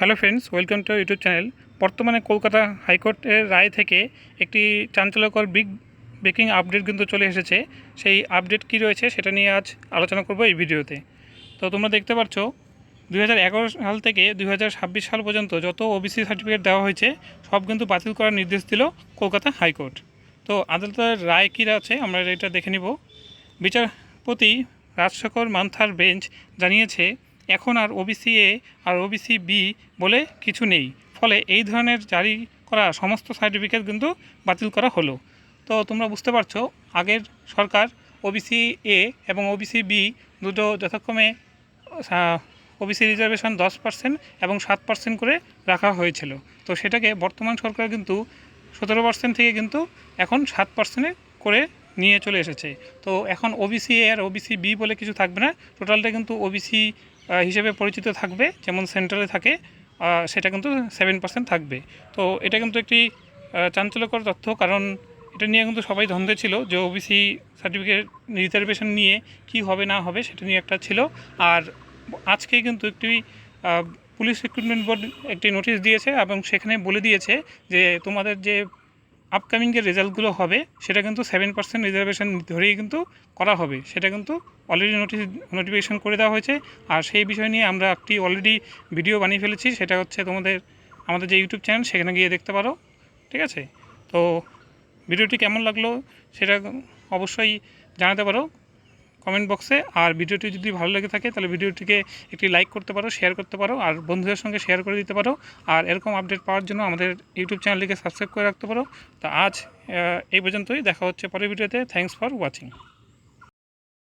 Hello friends, welcome to YouTube channel. বর্তমানে কলকাতা হাইকোর্টের রায় থেকে একটি চাঞ্চল্যকর ব্রেকিং আপডেট কিন্তু চলে এসেছে। সেই আপডেট কী রয়েছে সেটা নিয়ে আজ আলোচনা করব এই ভিডিওতে। তো তোমরা দেখতে পাচ্ছ 2011 সাল থেকে 2026 সাল পর্যন্ত যত ওবিসি সার্টিফিকেট দেওয়া হয়েছে সব কিন্তু বাতিল করার নির্দেশ দিল কলকাতা হাইকোর্ট। তো আদালতের রায় কী আছে আমরা এটা দেখে নিব। বিচারপতি রাজশেখর মান্থার বেঞ্চ জানিয়েছে, এখন আর ওবিসি এ আর ওবিসি বি বলে কিছু নেই, ফলে এই ধরনের জারি করা সমস্ত সার্টিফিকেট কিন্তু বাতিল করা হলো। তো তোমরা বুঝতে পারছো, আগের সরকার ওবিসি এ এবং ওবিসি বি দুটো যথাক্রমে ওবিসি রিজার্ভেশন 10% এবং 7% করে রাখা হয়েছিল। তো সেটাকে বর্তমান সরকার কিন্তু 17% থেকে কিন্তু এখন 7% করে নিয়ে চলে এসেছে। তো এখন ওবিসি এ আর ওবিসি বি বলে কিছু থাকবে না, টোটালটা কিন্তু ওবিসি হিসেবে পরিচিত থাকবে, যেমন সেন্ট্রালে থাকে সেটা কিন্তু 7% থাকবে। তো এটা কিন্তু একটি চাঞ্চল্যকর তথ্য, কারণ এটা নিয়ে কিন্তু সবাই দ্বন্দ্বে ছিল যে ওবিসি সার্টিফিকেট রিজার্ভেশন নিয়ে কি হবে না হবে, সেটা নিয়ে একটা ছিল। আর আজকে কিন্তু একটি পুলিশ রিক্রুটমেন্ট বোর্ড একটি নোটিশ দিয়েছে এবং সেখানে বলে দিয়েছে যে তোমাদের যে আপকামিংয়ের রেজাল্টগুলো হবে সেটা কিন্তু 7% রিজার্ভেশন ধরেই কিন্তু করা হবে, সেটা কিন্তু অলরেডি নোটিফিকেশন করে দেওয়া হয়েছে। আর সেই বিষয় নিয়ে আমরা একটি অলরেডি ভিডিও বানিয়ে ফেলেছি, সেটা হচ্ছে আমাদের যে ইউটিউব চ্যানেল সেখানে গিয়ে দেখতে পারো। ঠিক আছে, তো ভিডিওটি কেমন লাগলো সেটা অবশ্যই জানাতে পারো কমেন্ট বক্সে। আর ভিডিওটি যদি ভালো লেগে থাকে তাহলে ভিডিওটিকে একটি লাইক করতে পারো, শেয়ার করতে পারো, আর বন্ধুদের সঙ্গে শেয়ার করে দিতে পারো। আর এরকম আপডেট পাওয়ার জন্য আমাদের ইউটিউব চ্যানেলটিকে সাবস্ক্রাইব করে রাখতে পারো। তো আজ এই পর্যন্তই, দেখা হচ্ছে পরের ভিডিওতে। Thanks for watching.